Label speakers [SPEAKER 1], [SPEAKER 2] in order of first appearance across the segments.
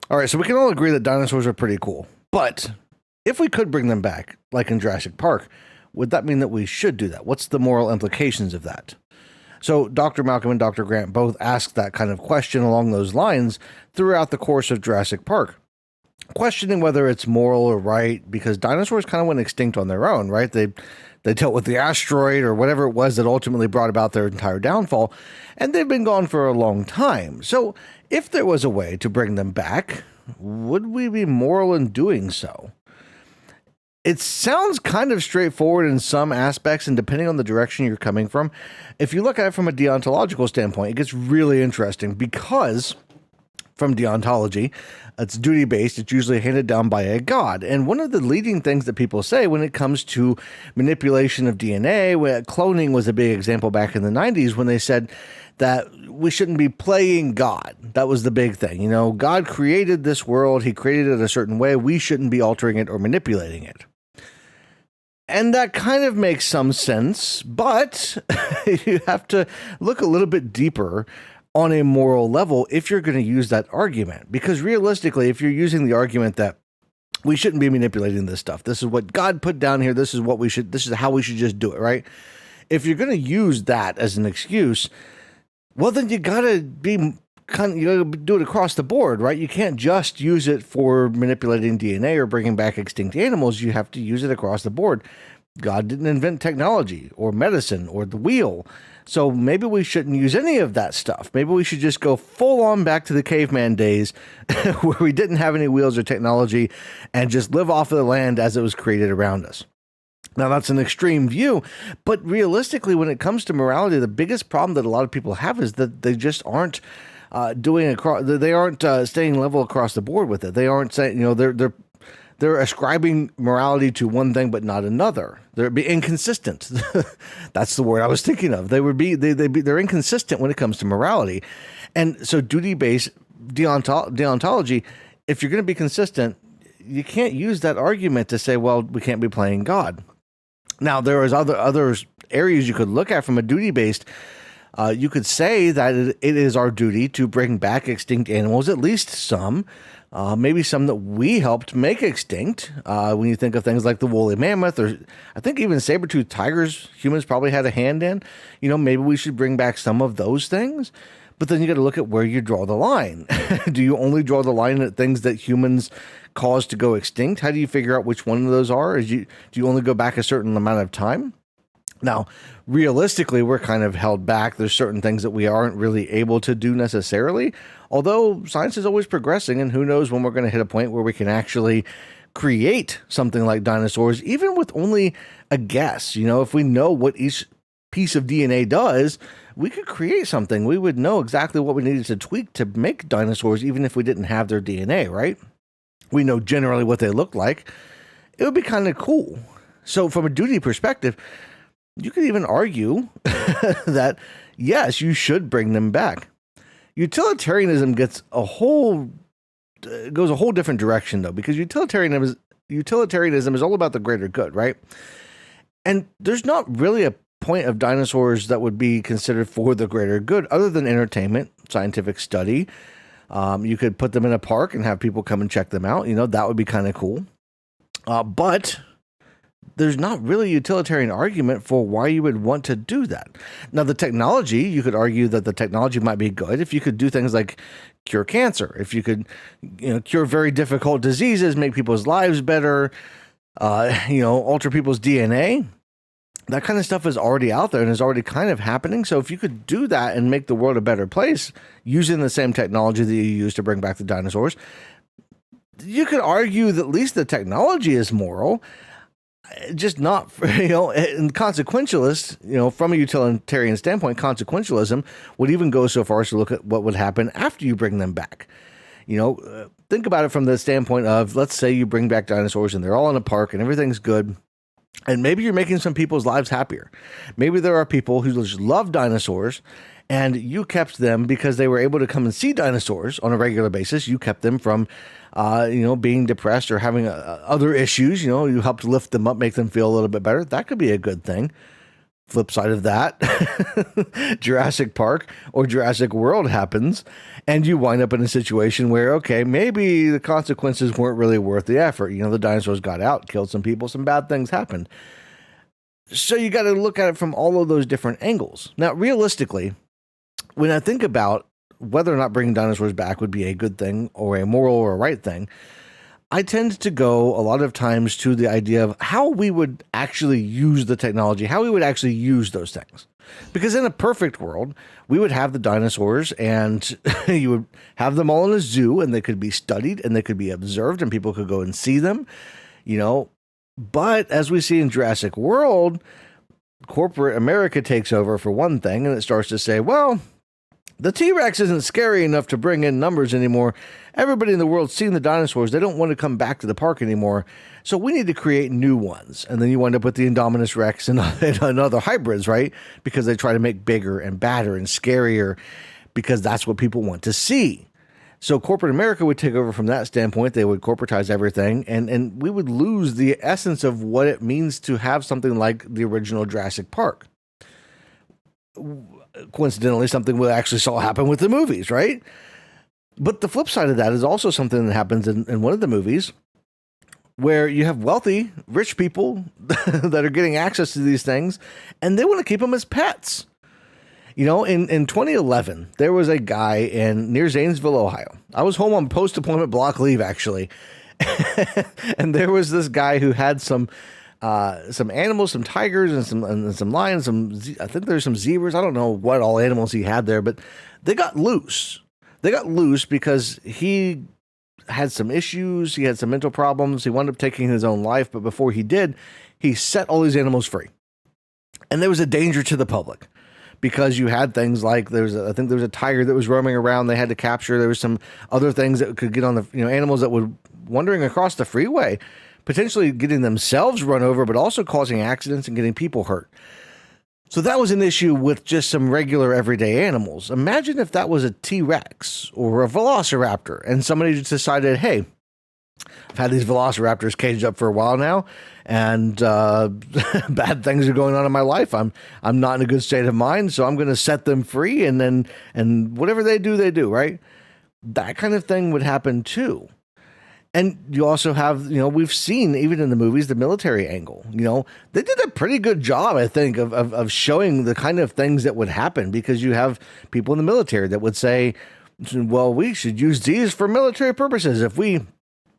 [SPEAKER 1] All right, so we can all agree that dinosaurs are pretty cool. But if we could bring them back, like in Jurassic Park, would that mean that we should do that? What's the moral implications of that? So Dr. Malcolm and Dr. Grant both asked that kind of question along those lines throughout the course of Jurassic Park, questioning whether it's moral or right, because dinosaurs kind of went extinct on their own, right? They dealt with the asteroid or whatever it was that ultimately brought about their entire downfall, and they've been gone for a long time. So if there was a way to bring them back, would we be moral in doing so? It sounds kind of straightforward in some aspects, and depending on the direction you're coming from, if you look at it from a deontological standpoint, it gets really interesting because from deontology, it's duty based, it's usually handed down by a god. And one of the leading things that people say when it comes to manipulation of DNA, where cloning was a big example back in the 90s when they said that we shouldn't be playing God. That was the big thing. You know, God created this world, he created it a certain way, we shouldn't be altering it or manipulating it. And that kind of makes some sense, but you have to look a little bit deeper on a moral level if you're going to use that argument. Because realistically, if you're using the argument that we shouldn't be manipulating this stuff, this is what God put down here, this is how we should just do it, right? If you're going to use that as an excuse, well, then you got to do it across the board, right? You can't just use it for manipulating DNA or bringing back extinct animals. You have to use it across the board. God didn't invent technology or medicine or the wheel. So maybe we shouldn't use any of that stuff. Maybe we should just go full on back to the caveman days where we didn't have any wheels or technology and just live off of the land as it was created around us. Now, that's an extreme view, but realistically, when it comes to morality, the biggest problem that a lot of people have is that they just aren't they aren't staying level across the board with it. They aren't saying, they're ascribing morality to one thing but not another. They're be inconsistent. That's the word I was thinking of. They're inconsistent when it comes to morality, and so duty-based deontology. If you're going to be consistent, you can't use that argument to say, well, we can't be playing God. Now, there is other areas you could look at from a duty-based. You could say that it is our duty to bring back extinct animals, at least some, maybe some that we helped make extinct. When you think of things like the woolly mammoth, or I think even saber-toothed tigers, humans probably had a hand in. Maybe we should bring back some of those things. But then you got to look at where you draw the line. Do you only draw the line at things that humans caused to go extinct? How do you figure out which one of those are? Do you only go back a certain amount of time? Now, realistically, we're kind of held back. There's certain things that we aren't really able to do necessarily, although science is always progressing, and who knows when we're going to hit a point where we can actually create something like dinosaurs, even with only a guess. If we know what each piece of DNA does, we could create something. We would know exactly what we needed to tweak to make dinosaurs, even if we didn't have their DNA, right? We know generally what they look like. It would be kind of cool. So from a duty perspective, you could even argue that, yes, you should bring them back. Utilitarianism goes a whole different direction, though, because utilitarianism is all about the greater good, right? And there's not really a point of dinosaurs that would be considered for the greater good other than entertainment, scientific study. You could put them in a park and have people come and check them out. That would be kind of cool. But there's not really a utilitarian argument for why you would want to do that. Now, the technology, you could argue that the technology might be good if you could do things like cure cancer, if you could, cure very difficult diseases, make people's lives better, alter people's DNA. That kind of stuff is already out there and is already kind of happening. So if you could do that and make the world a better place using the same technology that you use to bring back the dinosaurs, you could argue that at least the technology is moral. Just not, and consequentialist, from a utilitarian standpoint, consequentialism would even go so far as to look at what would happen after you bring them back. Think about it from the standpoint of, let's say you bring back dinosaurs and they're all in a park and everything's good. And maybe you're making some people's lives happier. Maybe there are people who just love dinosaurs and you kept them because they were able to come and see dinosaurs on a regular basis. You kept them from, being depressed or having other issues. You helped lift them up, make them feel a little bit better. That could be a good thing. Flip side of that, Jurassic Park or Jurassic World happens, and you wind up in a situation where, okay, maybe the consequences weren't really worth the effort. You know, the dinosaurs got out, killed some people, some bad things happened. So you got to look at it from all of those different angles. Now, realistically, when I think about whether or not bringing dinosaurs back would be a good thing or a moral or a right thing, I tend to go a lot of times to the idea of how we would actually use the technology, how we would actually use those things. Because in a perfect world, we would have the dinosaurs and you would have them all in a zoo and they could be studied and they could be observed and people could go and see them, you know. But as we see in Jurassic World, corporate America takes over for one thing and it starts to say, well, the T-Rex isn't scary enough to bring in numbers anymore. Everybody in the world's seen the dinosaurs. They don't want to come back to the park anymore. So we need to create new ones. And then you wind up with the Indominus Rex and other hybrids, right? Because they try to make bigger and badder and scarier because that's what people want to see. So corporate America would take over from that standpoint. They would corporatize everything, and we would lose the essence of what it means to have something like the original Jurassic Park. Coincidentally, something we actually saw happen with the movies, right? But the flip side of that is also something that happens in one of the movies where you have wealthy, rich people that are getting access to these things, and they want to keep them as pets. You know, in 2011, there was a guy near Zanesville, Ohio. I was home on post-deployment block leave, actually. And there was this guy who had some animals, some tigers and some lions, I think there's some zebras. I don't know what all animals he had there, but they got loose. They got loose because he had some issues. He had some mental problems. He wound up taking his own life. But before he did, he set all these animals free. And there was a danger to the public because you had things like I think there was a tiger that was roaming around. They had to capture. There was some other things that could get on the, animals that would wandering across the freeway, potentially getting themselves run over, but also causing accidents and getting people hurt. So that was an issue with just some regular everyday animals. Imagine if that was a T-Rex or a Velociraptor and somebody just decided, hey, I've had these Velociraptors caged up for a while now and bad things are going on in my life. I'm not in a good state of mind, so I'm going to set them free and whatever they do, right? That kind of thing would happen too. And you also have, we've seen even in the movies, the military angle, they did a pretty good job, I think, of showing the kind of things that would happen because you have people in the military that would say, well, we should use these for military purposes. If we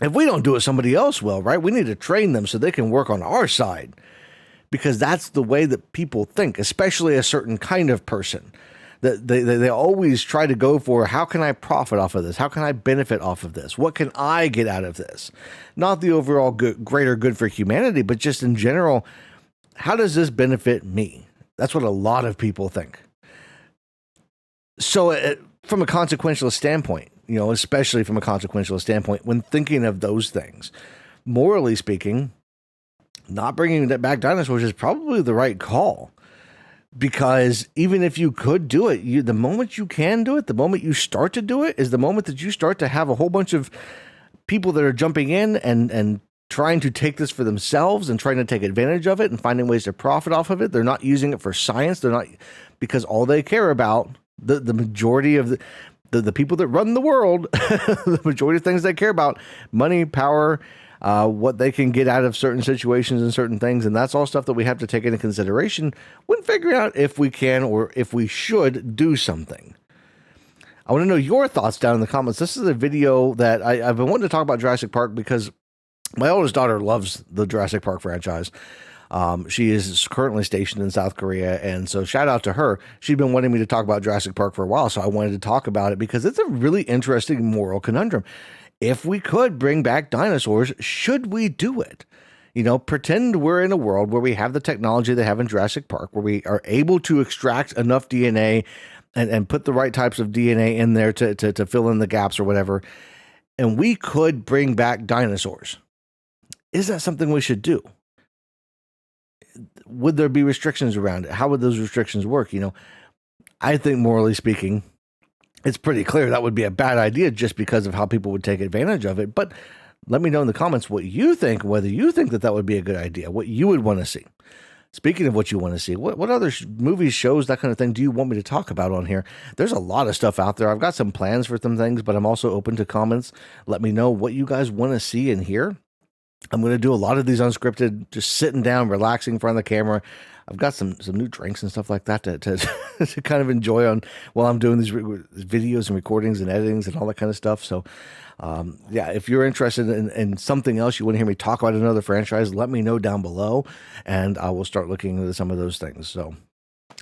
[SPEAKER 1] don't do it, somebody else will, right? We need to train them so they can work on our side because that's the way that people think, especially a certain kind of person. That they always try to go for, how can I profit off of this? How can I benefit off of this? What can I get out of this? Not the overall greater good for humanity, but just in general, how does this benefit me? That's what a lot of people think. So from a consequentialist standpoint, especially from a consequentialist standpoint, when thinking of those things, morally speaking, not bringing back dinosaurs is probably the right call. Because even if you could do it, the moment you can do it, the moment you start to do it is the moment that you start to have a whole bunch of people that are jumping in and trying to take this for themselves and trying to take advantage of it and finding ways to profit off of it. They're not using it for science. They're not, because all they care about, the majority of the people that run the world, the majority of things they care about, money, power, what they can get out of certain situations and certain things. And that's all stuff that we have to take into consideration when figuring out if we can or if we should do something. I want to know your thoughts down in the comments. This is a video that I've been wanting to talk about Jurassic Park because my oldest daughter loves the Jurassic Park franchise. She is currently stationed in South Korea, and so shout out to her. She'd been wanting me to talk about Jurassic Park for a while, so I wanted to talk about it because it's a really interesting moral conundrum. If we could bring back dinosaurs, should we do it? Pretend we're in a world where we have the technology they have in Jurassic Park, where we are able to extract enough DNA and put the right types of DNA in there to fill in the gaps or whatever, and we could bring back dinosaurs. Is that something we should do? Would there be restrictions around it? How would those restrictions work? I think morally speaking, it's pretty clear that would be a bad idea just because of how people would take advantage of it. But let me know in the comments what you think, whether you think that would be a good idea, what you would want to see. Speaking of what you want to see, what other movies, shows, that kind of thing do you want me to talk about on here? There's a lot of stuff out there. I've got some plans for some things, but I'm also open to comments. Let me know what you guys want to see and hear. I'm going to do a lot of these unscripted, just sitting down, relaxing in front of the camera. I've got some new drinks and stuff like that to kind of enjoy on while I'm doing these videos and recordings and editings and all that kind of stuff. So, yeah, if you're interested in something else, you want to hear me talk about another franchise, let me know down below, and I will start looking into some of those things. So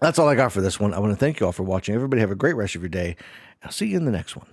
[SPEAKER 1] that's all I got for this one. I want to thank you all for watching. Everybody have a great rest of your day. I'll see you in the next one.